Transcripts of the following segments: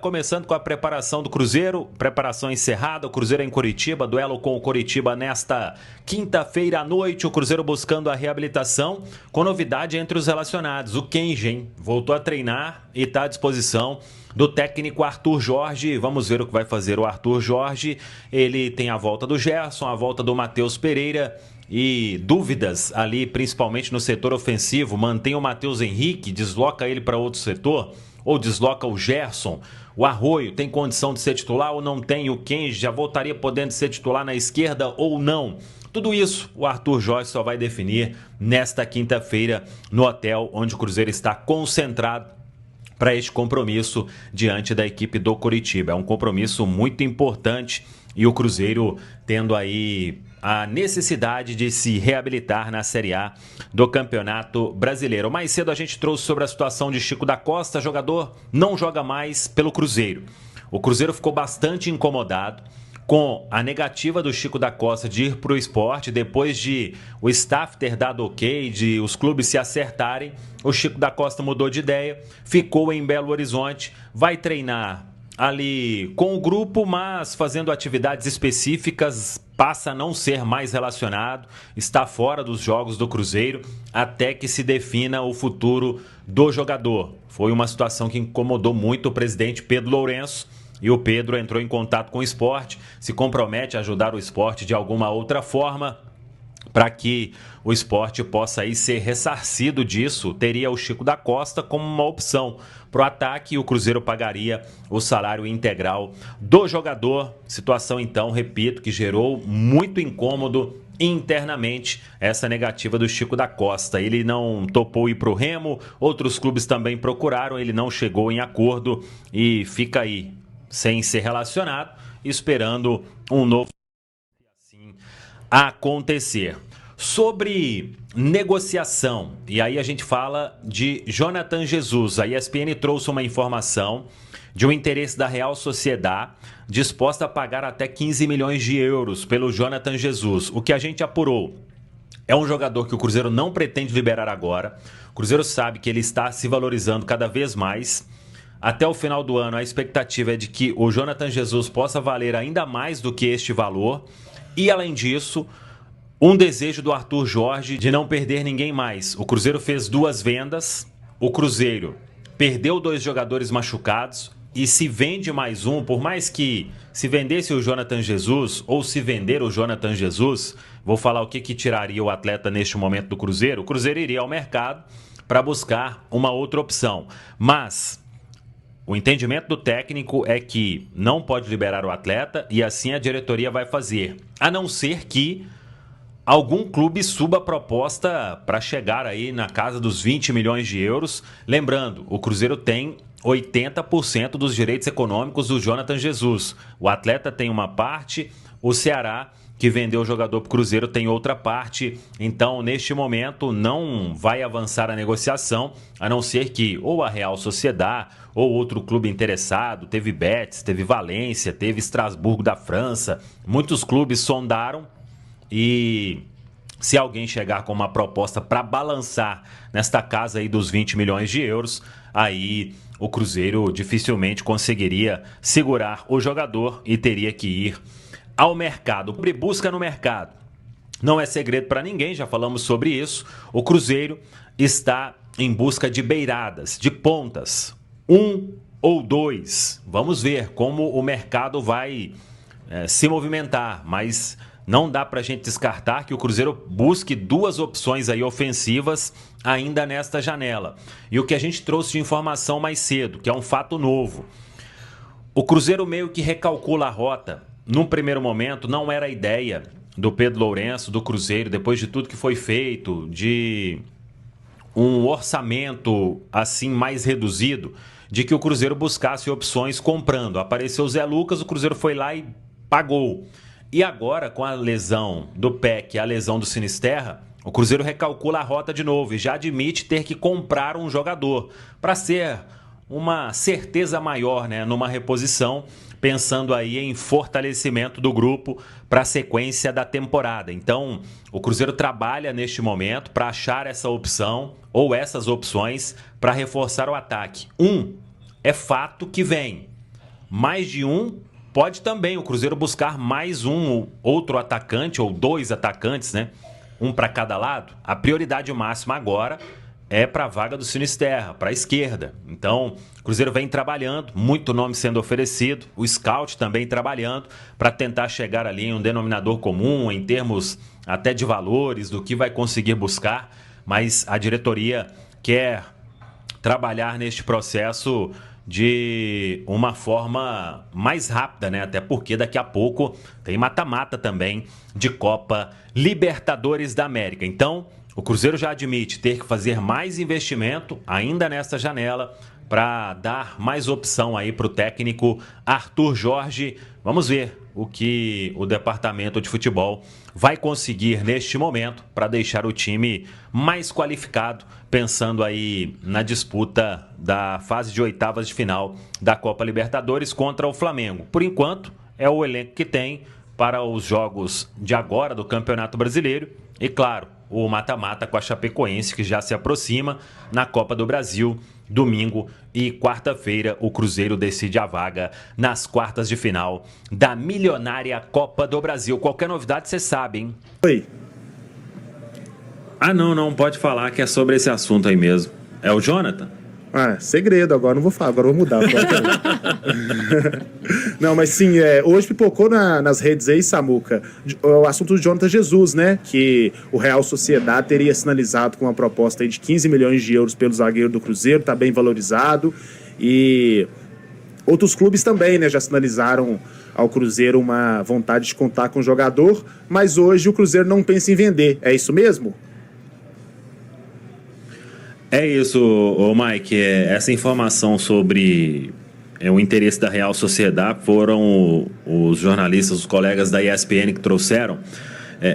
Começando com a preparação do Cruzeiro, preparação encerrada, o Cruzeiro em Curitiba, duelo com o Coritiba nesta quinta-feira à noite, o Cruzeiro buscando a reabilitação, com novidade entre os relacionados. O Kenji voltou a treinar e está à disposição do técnico Arthur Jorge. Vamos ver o que vai fazer o Arthur Jorge. Ele tem a volta do Gerson, a volta do Matheus Pereira e dúvidas ali, principalmente no setor ofensivo. Mantém o Matheus Henrique, desloca ele para outro setor ou desloca o Gerson. O Arroio tem condição de ser titular ou não tem? O Kenji já voltaria podendo ser titular na esquerda ou não? Tudo isso o Arthur Jorge só vai definir nesta quinta-feira no hotel onde o Cruzeiro está concentrado para este compromisso diante da equipe do Coritiba. É um compromisso muito importante e o Cruzeiro tendo aí a necessidade de se reabilitar na Série A do Campeonato Brasileiro. Mais cedo a gente trouxe sobre a situação de Chico da Costa, jogador não joga mais pelo Cruzeiro. O Cruzeiro ficou bastante incomodado com a negativa do Chico da Costa de ir para o esporte, depois de o staff ter dado ok, de os clubes se acertarem. O Chico da Costa mudou de ideia, ficou em Belo Horizonte, vai treinar ali com o grupo, mas fazendo atividades específicas, passa a não ser mais relacionado, está fora dos jogos do Cruzeiro até que se defina o futuro do jogador. Foi uma situação que incomodou muito o presidente Pedro Lourenço e o Pedro entrou em contato com o esporte, se compromete a ajudar o esporte de alguma outra forma para que o esporte possa aí ser ressarcido disso. Teria o Chico da Costa como uma opção para o ataque e o Cruzeiro pagaria o salário integral do jogador. Situação, então, repito, que gerou muito incômodo internamente essa negativa do Chico da Costa. Ele não topou ir para o Remo, outros clubes também procuraram, ele não chegou em acordo e fica aí sem ser relacionado, esperando um novo assim acontecer. Sobre negociação, e aí a gente fala de Jonathan Jesus. A ESPN trouxe uma informação de um interesse da Real Sociedade disposta a pagar até 15 milhões de euros pelo Jonathan Jesus. O que a gente apurou é um jogador que o Cruzeiro não pretende liberar agora. O Cruzeiro sabe que ele está se valorizando cada vez mais. Até o final do ano, a expectativa é de que o Jonathan Jesus possa valer ainda mais do que este valor. E, além disso, um desejo do Arthur Jorge de não perder ninguém mais. O Cruzeiro fez 2 vendas, o Cruzeiro perdeu 2 jogadores machucados e se vende mais um, por mais que se vendesse o Jonathan Jesus ou se vender o Jonathan Jesus, vou falar o que tiraria o atleta neste momento do Cruzeiro. O Cruzeiro iria ao mercado para buscar uma outra opção. Mas o entendimento do técnico é que não pode liberar o atleta e assim a diretoria vai fazer, a não ser que algum clube suba a proposta para chegar aí na casa dos 20 milhões de euros. Lembrando, o Cruzeiro tem 80% dos direitos econômicos do Jonathan Jesus. O atleta tem uma parte, o Ceará, que vendeu o jogador para o Cruzeiro, tem outra parte. Então, neste momento, não vai avançar a negociação, a não ser que ou a Real Sociedade ou outro clube interessado. Teve Betis, teve Valência, teve Estrasburgo da França. Muitos clubes sondaram e se alguém chegar com uma proposta para balançar nesta casa aí dos 20 milhões de euros, aí o Cruzeiro dificilmente conseguiria segurar o jogador e teria que ir ao mercado. Busca no mercado. Não é segredo para ninguém, já falamos sobre isso. O Cruzeiro está em busca de beiradas, de pontas. 1 ou 2. Vamos ver como o mercado vai se movimentar, mas não dá para a gente descartar que o Cruzeiro busque 2 opções aí ofensivas ainda nesta janela. E o que a gente trouxe de informação mais cedo, que é um fato novo. O Cruzeiro meio que recalcula a rota. Num primeiro momento, não era a ideia do Pedro Lourenço, do Cruzeiro, depois de tudo que foi feito, de um orçamento assim mais reduzido, de que o Cruzeiro buscasse opções comprando. Apareceu o Zé Lucas, o Cruzeiro foi lá e pagou. E agora, com a lesão do Peck e a lesão do Sinisterra, o Cruzeiro recalcula a rota de novo e já admite ter que comprar um jogador para ser uma certeza maior, né, numa reposição, pensando aí em fortalecimento do grupo para a sequência da temporada. Então, o Cruzeiro trabalha neste momento para achar essa opção ou essas opções para reforçar o ataque. É fato que vem. mais de um, pode também o Cruzeiro buscar mais um outro atacante ou 2 atacantes, né? Um para cada lado. A prioridade máxima agora é para a vaga do Sinisterra, para a esquerda. Então, o Cruzeiro vem trabalhando, muito nome sendo oferecido, o scout também trabalhando para tentar chegar ali em um denominador comum, em termos até de valores, do que vai conseguir buscar, mas a diretoria quer trabalhar neste processo de uma forma mais rápida, né? Até porque daqui a pouco tem mata-mata também de Copa Libertadores da América. Então, o Cruzeiro já admite ter que fazer mais investimento ainda nesta janela para dar mais opção aí para o técnico Arthur Jorge. Vamos ver o que o departamento de futebol vai conseguir neste momento para deixar o time mais qualificado, pensando aí na disputa da fase de oitavas de final da Copa Libertadores contra o Flamengo. Por enquanto, é o elenco que tem para os jogos de agora do Campeonato Brasileiro e, claro, o mata-mata com a Chapecoense, que já se aproxima na Copa do Brasil. Domingo e quarta-feira, o Cruzeiro decide a vaga nas quartas de final da milionária Copa do Brasil. Qualquer novidade, você sabe, hein? Oi. Ah, não pode falar que é sobre esse assunto aí mesmo. É o Jonathan? Segredo, agora não vou falar, agora eu vou mudar. Não, mas sim, hoje pipocou nas redes aí, Samuca, o assunto do Jonathan Jesus, né? Que o Real Sociedade teria sinalizado com uma proposta aí de 15 milhões de euros pelo zagueiro do Cruzeiro, tá bem valorizado. E outros clubes também, né? Já sinalizaram ao Cruzeiro uma vontade de contar com o jogador, mas hoje o Cruzeiro não pensa em vender. É isso mesmo? É isso, Mike. Essa informação sobre o interesse da Real Sociedade foram os jornalistas, os colegas da ESPN que trouxeram.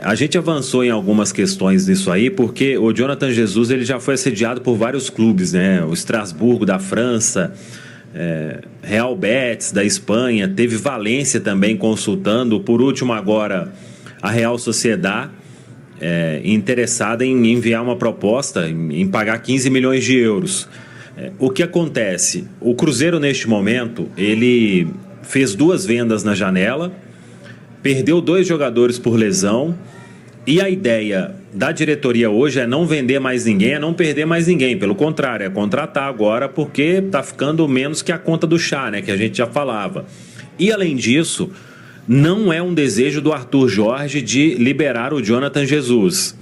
A gente avançou em algumas questões nisso aí, porque o Jonathan Jesus ele já foi assediado por vários clubes, né? O Estrasburgo da França, Real Betis da Espanha, teve Valência também consultando, por último agora a Real Sociedade. Interessada em enviar uma proposta, em pagar 15 milhões de euros. O que acontece? O Cruzeiro, neste momento, ele fez 2 vendas na janela, perdeu 2 jogadores por lesão, e a ideia da diretoria hoje é não vender mais ninguém, é não perder mais ninguém. Pelo contrário, é contratar agora, porque está ficando menos que a conta do chá, né, que a gente já falava. E, além disso, não é um desejo do Arthur Jorge de liberar o Jonathan Jesus.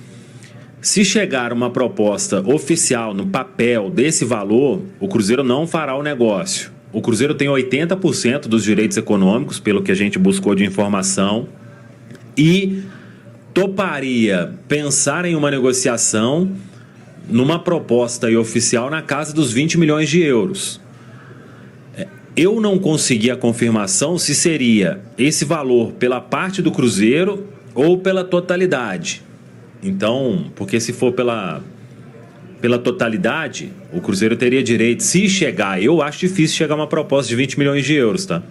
Se chegar uma proposta oficial no papel desse valor, o Cruzeiro não fará o negócio. O Cruzeiro tem 80% dos direitos econômicos, pelo que a gente buscou de informação, e toparia pensar em uma negociação numa proposta aí oficial na casa dos 20 milhões de euros. Eu não consegui a confirmação se seria esse valor pela parte do Cruzeiro ou pela totalidade. Então, porque se for pela totalidade, o Cruzeiro teria direito, se chegar, eu acho difícil chegar uma proposta de 20 milhões de euros, tá?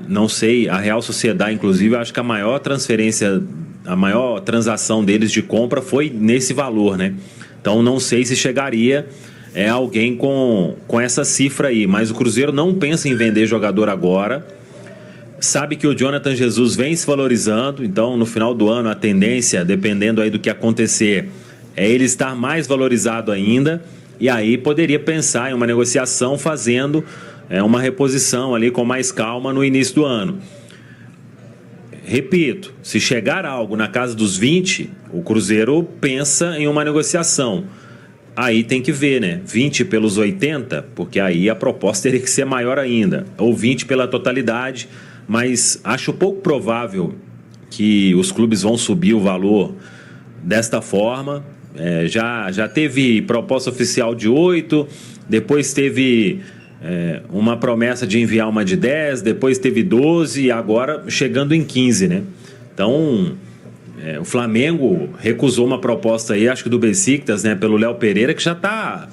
Não sei, a Real Sociedade, inclusive, eu acho que a maior transferência, a maior transação deles de compra foi nesse valor, né? Então, não sei se chegaria alguém com essa cifra aí, mas o Cruzeiro não pensa em vender jogador agora, sabe que o Jonathan Jesus vem se valorizando, então no final do ano a tendência, dependendo aí do que acontecer, é ele estar mais valorizado ainda, e aí poderia pensar em uma negociação fazendo uma reposição ali com mais calma no início do ano. Repito, se chegar algo na casa dos 20, o Cruzeiro pensa em uma negociação. Aí tem que ver, né? 20 pelos 80, porque aí a proposta teria que ser maior ainda. Ou 20 pela totalidade, mas acho pouco provável que os clubes vão subir o valor desta forma. Já teve proposta oficial de 8, depois teve uma promessa de enviar uma de 10, depois teve 12 e agora chegando em 15, né? Então, o Flamengo recusou uma proposta aí, acho que do Besiktas, né, pelo Léo Pereira, que já está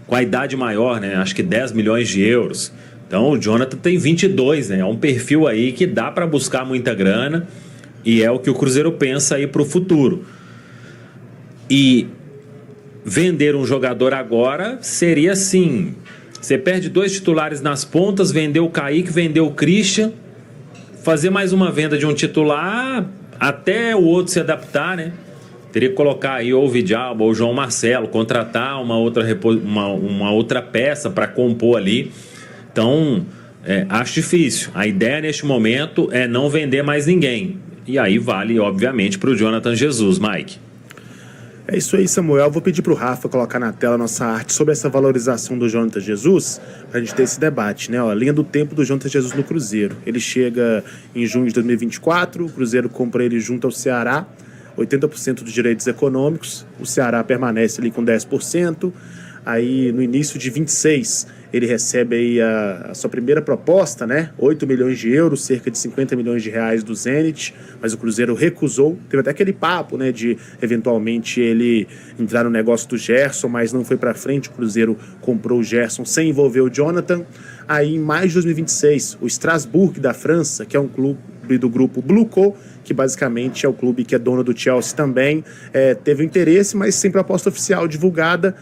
com a idade maior, né? Acho que 10 milhões de euros. Então, o Jonathan tem 22, né? É um perfil aí que dá para buscar muita grana e é o que o Cruzeiro pensa aí para o futuro. E vender um jogador agora seria, sim, Você perde 2 titulares nas pontas, vendeu o Kaique, vendeu o Christian. Fazer mais uma venda de um titular até o outro se adaptar, né? Teria que colocar aí ou o Vidalba ou o João Marcelo, contratar uma outra peça para compor ali. Então, acho difícil. A ideia neste momento é não vender mais ninguém. E aí vale, obviamente, para o Jonathan Jesus, Mike. É isso aí, Samuel. Vou pedir para o Rafa colocar na tela a nossa arte sobre essa valorização do Jonathan Jesus, para a gente ter esse debate, né? Ó, linha do tempo do Jonathan Jesus no Cruzeiro. Ele chega em junho de 2024, o Cruzeiro compra ele junto ao Ceará, 80% dos direitos econômicos, o Ceará permanece ali com 10%, aí no início de 26 ele recebe aí a sua primeira proposta, né? 8 milhões de euros, cerca de 50 milhões de reais do Zenit, mas o Cruzeiro recusou. Teve até aquele papo, né, de eventualmente ele entrar no negócio do Gerson, mas não foi para frente. O Cruzeiro comprou o Gerson sem envolver o Jonathan. Aí em maio de 2026, o Strasbourg da França, que é um clube do grupo Bluco, que basicamente é o clube que é dono do Chelsea também, teve interesse, mas sem proposta oficial divulgada.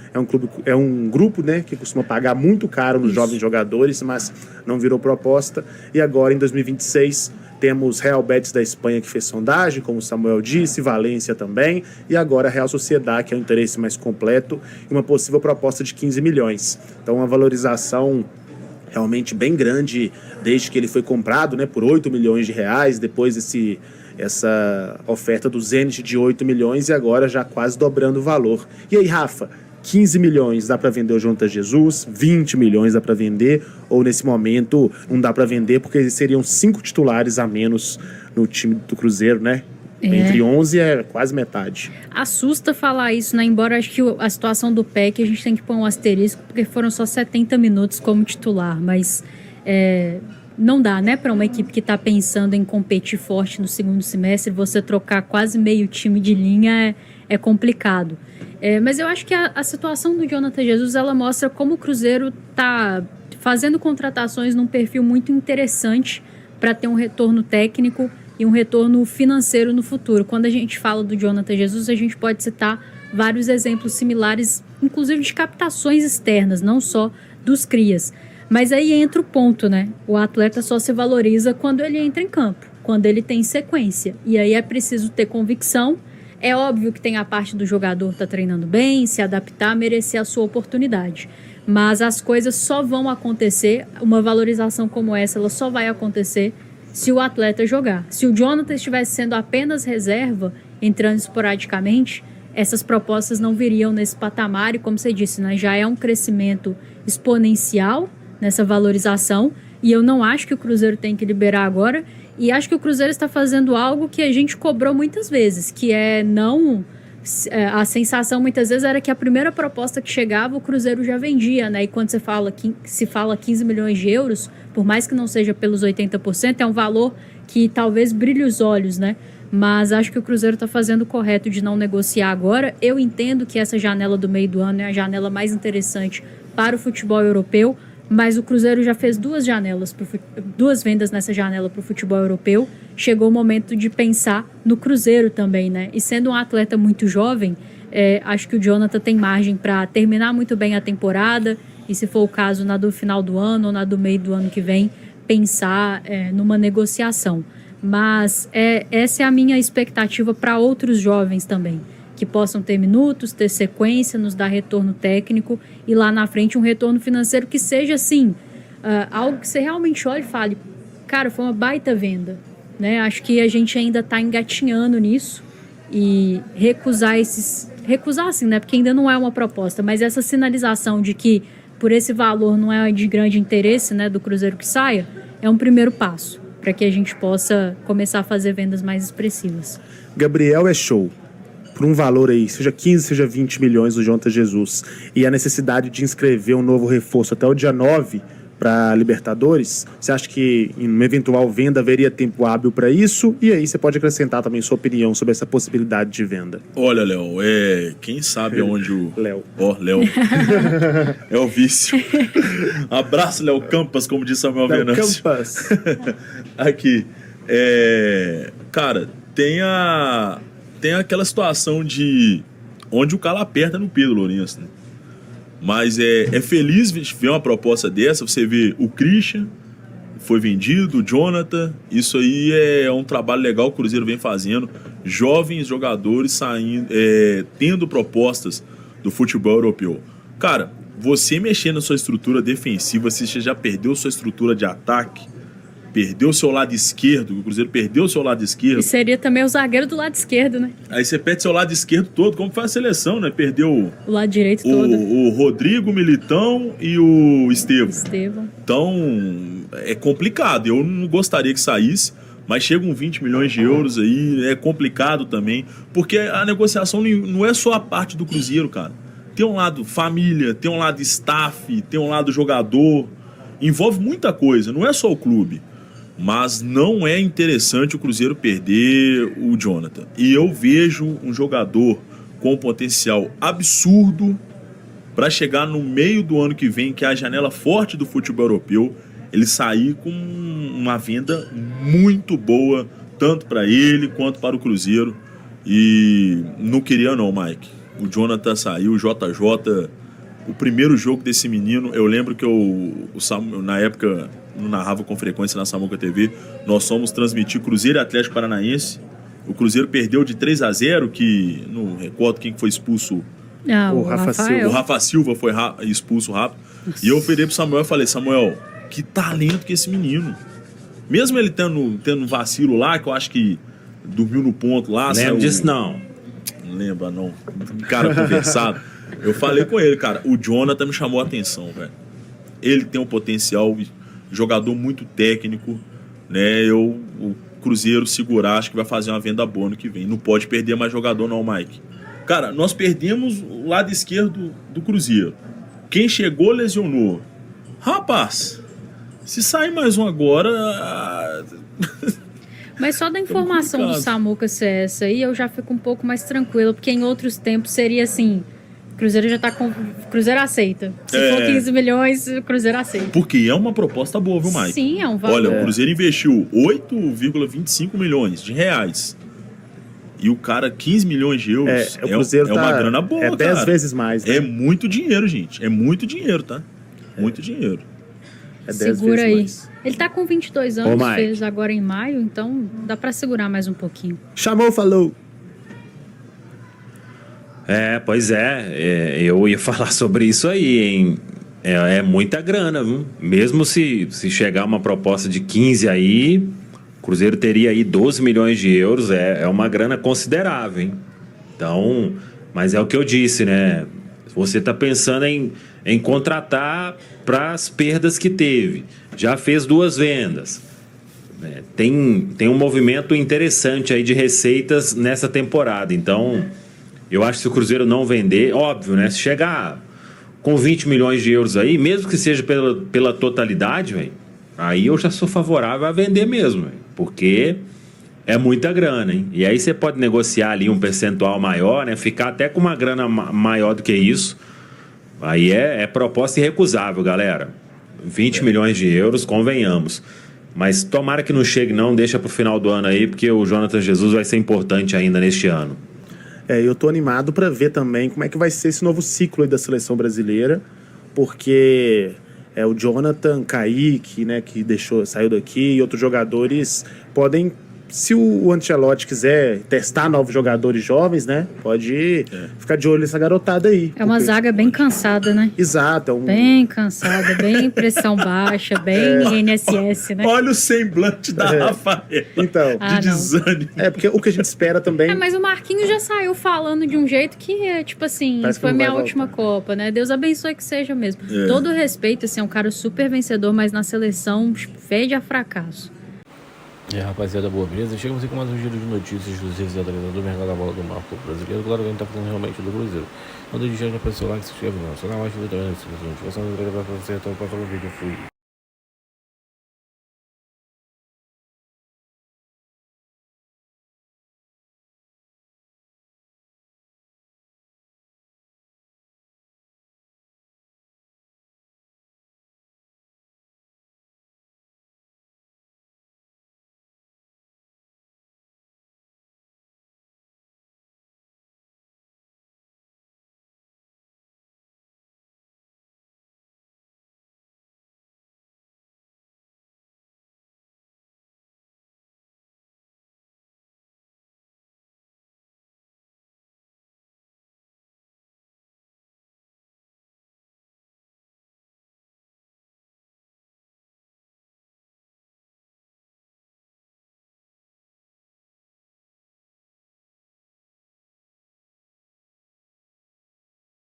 É um grupo, né, que costuma pagar muito caro nos jovens jogadores, mas não virou proposta. E agora, em 2026, temos Real Betis da Espanha, que fez sondagem, como o Samuel disse, Valência também, e agora a Real Sociedad, que é o interesse mais completo, e uma possível proposta de 15 milhões. Então, uma valorização realmente bem grande desde que ele foi comprado, né, por 8 milhões de reais, depois essa oferta do Zenit de 8 milhões e agora já quase dobrando o valor. E aí, Rafa, 15 milhões dá para vender o Jonathan Jesus, 20 milhões dá para vender, ou nesse momento não dá para vender porque seriam 5 titulares a menos no time do Cruzeiro, né? Entre 11 é quase metade. Assusta falar isso, né? Embora acho que a situação do PEC a gente tem que pôr um asterisco, porque foram só 70 minutos como titular, mas não dá, né? Para uma equipe que está pensando em competir forte no segundo semestre, você trocar quase meio time de linha é complicado. Mas eu acho que a situação do Jonathan Jesus, ela mostra como o Cruzeiro está fazendo contratações num perfil muito interessante para ter um retorno técnico e um retorno financeiro no futuro. Quando a gente fala do Jonathan Jesus, a gente pode citar vários exemplos similares, inclusive de captações externas, não só dos crias. Mas aí entra o ponto, né? O atleta só se valoriza quando ele entra em campo, quando ele tem sequência. E aí é preciso ter convicção. É óbvio que tem a parte do jogador estar treinando bem, se adaptar, merecer a sua oportunidade. Mas as coisas só vão acontecer, uma valorização como essa, ela só vai acontecer se o atleta jogar. Se o Jonathan estivesse sendo apenas reserva, entrando esporadicamente, essas propostas não viriam nesse patamar e, como você disse, né, já é um crescimento exponencial nessa valorização e eu não acho que o Cruzeiro tem que liberar agora e acho que o Cruzeiro está fazendo algo que a gente cobrou muitas vezes, que é não... A sensação muitas vezes era que a primeira proposta que chegava o Cruzeiro já vendia, né? E quando se fala 15 milhões de euros, por mais que não seja pelos 80%, é um valor que talvez brilhe os olhos, né? Mas acho que o Cruzeiro está fazendo o correto de não negociar agora. Eu entendo que essa janela do meio do ano é a janela mais interessante para o futebol europeu, mas o Cruzeiro já fez 2 vendas nessa janela para o futebol europeu. Chegou o momento de pensar no Cruzeiro também, né? E sendo um atleta muito jovem, acho que o Jonathan tem margem para terminar muito bem a temporada e, se for o caso, na do final do ano ou na do meio do ano que vem, pensar numa negociação. Mas essa é a minha expectativa para outros jovens também, que possam ter minutos, ter sequência, nos dar retorno técnico e lá na frente um retorno financeiro que seja assim, algo que você realmente olhe e fale, cara, foi uma baita venda, né? Acho que a gente ainda está engatinhando nisso e recusar assim, né? Porque ainda não é uma proposta, mas essa sinalização de que por esse valor não é de grande interesse, né, do Cruzeiro que saia, é um primeiro passo para que a gente possa começar a fazer vendas mais expressivas. Gabriel é show. Por um valor aí, seja 15, seja 20 milhões do Jonathan Jesus, e a necessidade de inscrever um novo reforço até o dia 9 para Libertadores, você acha que em uma eventual venda haveria tempo hábil para isso? E aí você pode acrescentar também sua opinião sobre essa possibilidade de venda. Olha, Léo, quem sabe aonde o... Léo. Léo. É o vício. Abraço, Léo Campas, como disse Samuel Venâncio. Campas. Aqui. Cara, tem aquela situação de onde o calo aperta no Pedro Lourenço, né? Mas é feliz ver uma proposta dessa. Você vê o Christian, foi vendido, o Jonathan. Isso aí é um trabalho legal que o Cruzeiro vem fazendo. Jovens jogadores saindo, tendo propostas do futebol europeu. Cara, você mexer na sua estrutura defensiva, você já perdeu sua estrutura de ataque, perdeu o seu lado esquerdo, o Cruzeiro perdeu o seu lado esquerdo. E seria também o zagueiro do lado esquerdo, né? Aí você perde seu lado esquerdo todo, como faz a seleção, né? Perdeu o lado direito todo. O Rodrigo, o Militão e o Estevão. Então, é complicado. Eu não gostaria que saísse, mas chegam 20 milhões de euros aí, é complicado também, porque a negociação não é só a parte do Cruzeiro, cara. Tem um lado família, tem um lado staff, tem um lado jogador, envolve muita coisa, não é só o clube. Mas não é interessante o Cruzeiro perder o Jonathan. E eu vejo um jogador com potencial absurdo para chegar no meio do ano que vem, que é a janela forte do futebol europeu, ele sair com uma venda muito boa, tanto para ele quanto para o Cruzeiro. E não queria não, Mike. O Jonathan saiu, o JJ, o primeiro jogo desse menino, eu lembro que na época não narrava com frequência na Samuca TV, nós fomos transmitir Cruzeiro e Atlético Paranaense. O Cruzeiro perdeu de 3-0, que não recordo quem foi expulso. O Rafa Silva. O Rafa Silva foi expulso rápido. Nossa. E eu virei pro Samuel e falei, Samuel, que talento que esse menino. Mesmo ele tendo um vacilo lá, que eu acho que dormiu no ponto lá. Lembro disso não. Não lembra não. Cara conversado. Eu falei com ele, cara, o Jonathan me chamou a atenção, velho. Ele tem um potencial, jogador muito técnico, né? O Cruzeiro segurar, acho que vai fazer uma venda boa no que vem. Não pode perder mais jogador não, Mike. Cara, nós perdemos o lado esquerdo do Cruzeiro. Quem chegou lesionou. Rapaz, se sair mais um agora... Mas só da informação do Samuca ser essa aí, eu já fico um pouco mais tranquilo, porque em outros tempos seria assim... Cruzeiro já tá com... Cruzeiro aceita. Se for 15 milhões, o Cruzeiro aceita. Porque é uma proposta boa, viu, Mike? Sim, é um valor. Olha, o Cruzeiro investiu 8,25 milhões de reais. E o cara, 15 milhões de euros. O Cruzeiro uma grana boa, cara. 10 vezes mais, né? É muito dinheiro, gente. É muito dinheiro, tá? Muito dinheiro. É 10 Segura vezes aí. Mais. Ele tá com 22 anos, fez agora em maio, então dá pra segurar mais um pouquinho. Chamou, falou. Pois é, eu ia falar sobre isso aí, hein? É muita grana, viu? Mesmo se chegar uma proposta de 15 aí, o Cruzeiro teria aí 12 milhões de euros, é uma grana considerável, hein? Então, mas é o que eu disse, né? Você tá pensando em contratar para as perdas que teve, já fez 2 vendas, né? Tem um movimento interessante aí de receitas nessa temporada, então... Eu acho que se o Cruzeiro não vender, óbvio, né? Se chegar com 20 milhões de euros aí, mesmo que seja pela totalidade, véio, aí eu já sou favorável a vender mesmo, véio, porque é muita grana, hein? E aí você pode negociar ali um percentual maior, né? Ficar até com uma grana maior do que isso. Aí é proposta irrecusável, galera. 20 milhões de euros, convenhamos. Mas tomara que não chegue não, deixa pro final do ano aí, porque o Jonathan Jesus vai ser importante ainda neste ano. Eu tô animado para ver também como é que vai ser esse novo ciclo aí da seleção brasileira, porque o Jonathan, Kaique, né, que saiu daqui, e outros jogadores podem, se o Ancelotti quiser testar novos jogadores jovens, né, pode ficar de olho nessa garotada aí. É uma zaga bem cansada, né? Exato. Bem cansada, bem pressão baixa, bem INSS, né? Olha o semblante da Rafaela. Então, de desânimo. Porque o que a gente espera também... mas o Marquinhos já saiu falando de um jeito que, tipo assim, foi minha última Copa, né? Deus abençoe que seja mesmo. Todo respeito, assim, é um cara super vencedor, mas na seleção fede a fracasso. Rapaziada, boa, beleza? Chegamos aqui com mais um giro de notícias exclusivas da atualização do mercado da bola do Marco brasileiro. Claro que a gente tá falando realmente do Cruzeiro. Não deixe de deixar o seu like, se inscreve no nosso canal, ajuda também na notificação, para você, então, para o vídeo. Fui.